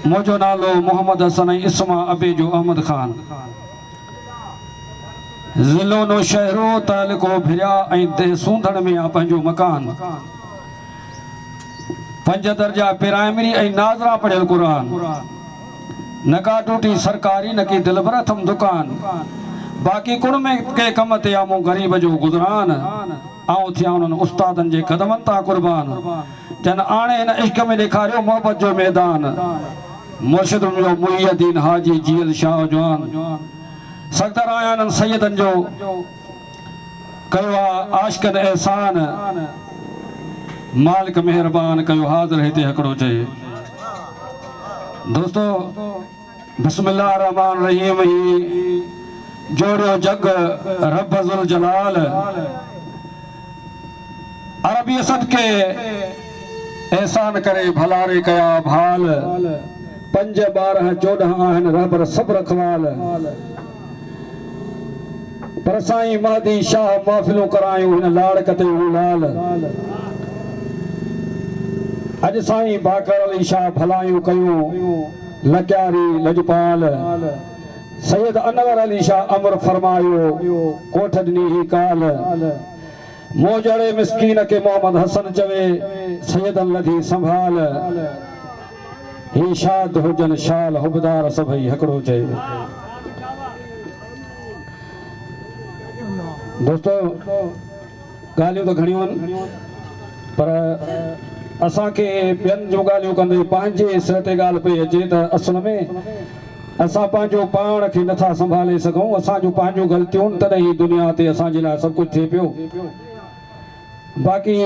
मुझो नालो मोहम्मद हसन इस्मा अबे जो अहमद खान ज़िलो नो शहरो तालिको भिरिया दे सूंधण में आ पंहिंजो मकान 5 दर्जा प्राइमरी नाज़रा पढ़ियल कुरान नका टूटी सरकारी नकी दिलबर थम दुकान बाकी कुण में के कम ते आमो गरीब जो गुजरान आऊं थिया उन्हनि उस्तादनि जे कदमनि ता कुर्बान जन आणे हिन इश्क में ॾेखारियो मोहब्बत जो मैदान मुर्शिद जो मुईद्दीन हाजी जीअल शाह जवान सख़्तर आयाननि सैयदनि जो कयो आशिकनि एहसान मालिक मेहरबान कयो हाज़िर हिते हिकिड़ो चए दोस्तों बिस्मिल्लाह रहमान रहीम ही जोड़ियो जग रब ज़ुल जलाल अरबी असद के एहसान करे भलारे कया भाल 5 12 14 आहिनि रहबर सब रखवाल पर साईं महदी शाह महफ़िलूं करायूं हिन लाड़ कते लाल अज साईं बाकर अली शाह भलायूं कयूं लक्यारी लजपाल सैयद अनवर अली शाह अमर फरमायो कोठ ॾिनी ही काल मोजड़े मिस्कीन के मोहम्मद हसन चवे सैयद लधी संभाल ही शाद हुजन शाल हुबदार सभई हकड़ो चए दोस्तों गालियों तो घणियूं आहिनि पर असां के ॿियनि जो ॻाल्हियूं कंदे पंहिंजे सिर ते ॻाल्हि पई अचे त असल में असां पंहिंजो पाण खे नथा संभाले सघूं असांजो पंहिंजो ग़लतियूं तॾहिं ही दुनिया ते असांजे लाइ सभु कुझु थिए पियो बाक़ी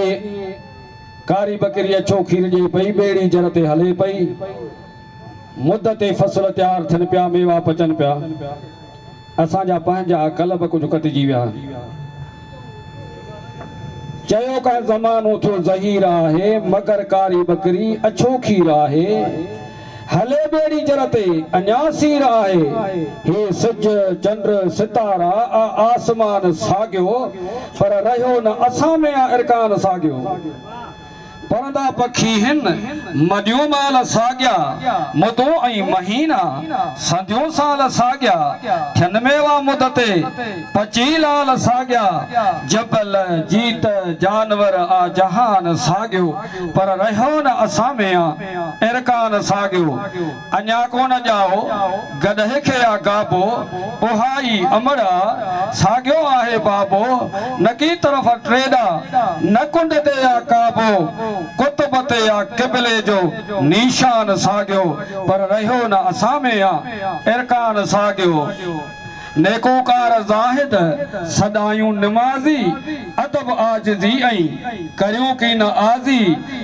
कारी बकरी अछो खीर ॾे पई ॿेड़ी जर ते हले पई मुद ते फसल तयारु थियनि पिया मेवा पचनि पिया असांजा पंहिंजा कल्ब कुझु कटिजी विया चयो का ज़मानो थियो ज़हीर आहे मगर कारी बकरी अछो खीर आहे हले बेड़ी जरते अञा सीर आहे हे सिज चंद्र सितारा आसमान सागियो पर रहियो न असां में इरकान सागियो परंदा पखी हिन मडियो माल साग्या मुदो ऐं महीना संधियो साल साग्या थियन मेवा मुदते पची लाल साग्या जबल जीत जानवर आ जहान सागियो पर रहियो न असां में इरकान सागियो अञा कोन जाओ गदहे खे आ गाबो ओहाई अमड़ा सागियो आहे बाबो नकी तरफ़ ट्रेडा न कुंड ते आ काबो कुतुब ते या किबले जो निशान सागियो पर रहियो न असां में इरकान सागियो नेकोकार जाहिद सदायूं निमाज़ी अदब आजिज़ी ऐं करियो की न आज़ी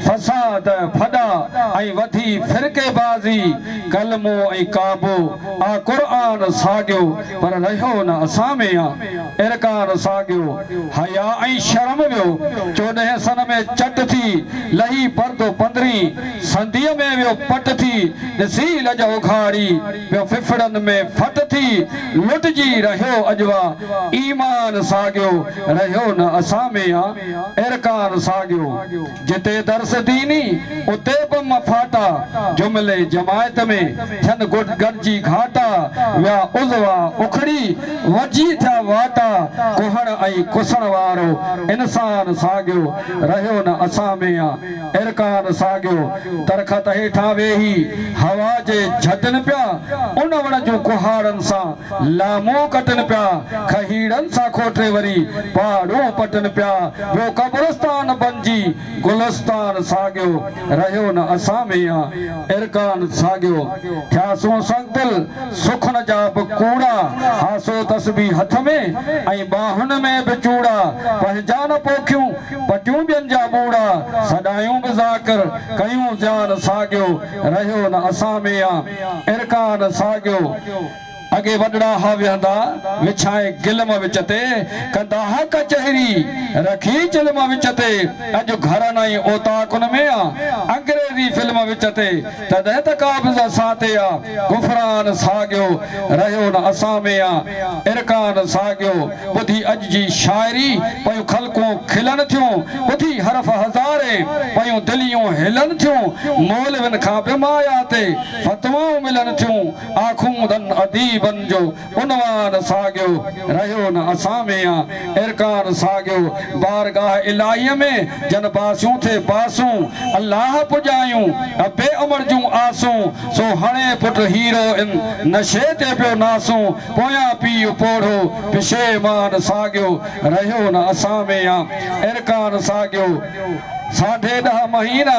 फसाद फड़ा ऐं वधी फिरके बाज़ी कलमो ऐं काबो आ कुरान सागियो पर रहियो न असां में इरकान सागियो हया ऐं शर्म वियो 14 सन में चट थी लही परदो 15 संधीअ में वियो पट थी ॾिसी लज उघाड़ी पियो फिफड़नि में फट थी लुट जी रहियो अजवा ईमान सागियो रहियो न असां में इरकान सागियो जिते दर्स दीनी उते बम फाटा जुमले जमायत में थियन गुड गॾिजी घाटा विया उज़वा उखड़ी वजी थिया वाटा कुहण ऐं कुसण वारो इंसान सागियो रहियो न असां में इरकान सागियो दरख़त हेठां वेही हवा जे झटनि पिया उन वण जूं कुहाड़नि सां लामो कटन पिया खहीड़न सा खोटे वरी पहाड़ों पटन पिया वो कब्रिस्तान बंजी गुलस्तान सागियो रहियो न असां में इरकान सागियो थियासो संगदिल सुखन जा कूड़ा हासो तस्बी हथ में ऐं बाहुन में भी चूड़ा पहचान पोखियूं पटियूं ॿियनि जा बूड़ा सदायूं भी ज़ाकिर कयूं जान सागियो रहियो न असां में इरकान सागियो अगे वडड़ा हा वेंदा विछाए गिलम विचते कंदा हा कचहरी रखी चिलम विचते अज घर नहीं ओता कुन में अंग्रेज अंग्रेजी फिल्म विचते तॾहिं त काबिज़ साथे आ गुफ़रान साॻियो रहियो न असां में आ इरकान साॻियो ॿुधी अॼु जी शाइरी पयूं ख़लक़ूं खिलन थियूं ॿुधी हरफ हज़ारे पयूं दिलियूं हिलन थियूं मौलविन खां बिमाया ते फतवाऊं मिलन थियूं आखूंदन अदीबन जो उनवान साॻियो रहियो न असां में आ इरकान साॻियो बारगाह इलाहीअ में जन बासियूं थे बासूं अल्लाह पुॼायूं अबे अमर जूं आसूं सो हणे पुट हीरो इन नशे ते पियो नासूं पोयां पीउ पोढ़ो पिशेमान साॻियो रहियो न असां में आ इरकान साॻियो 10.5 महीना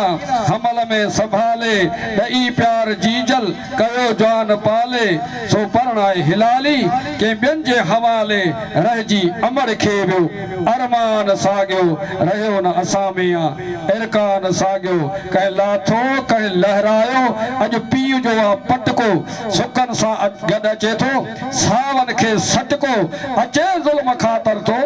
हमल में संभाले ॾही प्यार जीजल कयो जान पाले सो परणाए हिलाली के ॿियनि जे हवाले रहिजी अमर खे वियो अरमान साॻियो रहियो न असां में आ इरकान साॻियो कंहिं लाथो कंहिं लहरायो अॼु पीउ जो आहे पटको सुकन सां गॾु अचे थो सावन खे सटको अचे ज़ुल्म ख़ातर थो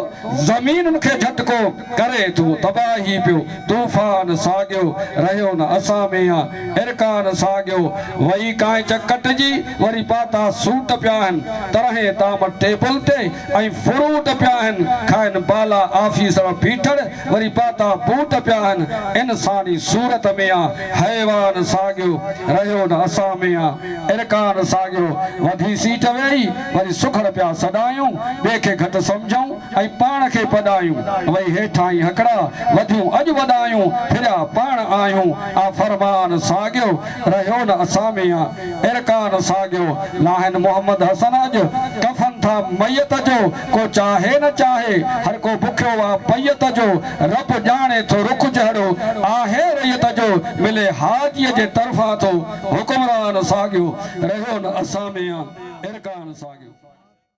ज़मीनुनि खे झटको करे तूं तबाही पियो तूफ़ान साॻियो रहियो न असां में आ इरकान साॻियो वही कांच कटजी वरी पाता सूट पिया आहिनि तरह ताम टेबल ते ऐं फ्रूट पिया आहिनि खाइनि बाला ऑफिसर बीठड़ वरी पाता बूट पिया आहिनि इंसानी सूरत में आ हैवान साॻियो रहियो न असां में आ इरकान साॻियो वधी सीट वेही वरी सुखड़ पिया सॾायूं ॿिए खे घटि सम्झूं ऐं पाण खे पढ़ायूं वही हेठां ई हकड़ा वधियूं अॼु वॾायूं फिरिया पाण आयूं आ फरमान साॻियो रहियो न असां में आ इरकान साॻियो लाहिन मोहम्मद हसन अॼु कफन था मैयत जो को चाहे न चाहे हर को बुखियो वा पैयत जो रब ॼाणे थो रुख जहिड़ो आहे रैयत जो मिले हाजीअ जे तरफ़ां थो हुकुमरान साॻियो रहियो न असां में आ इरकान साॻियो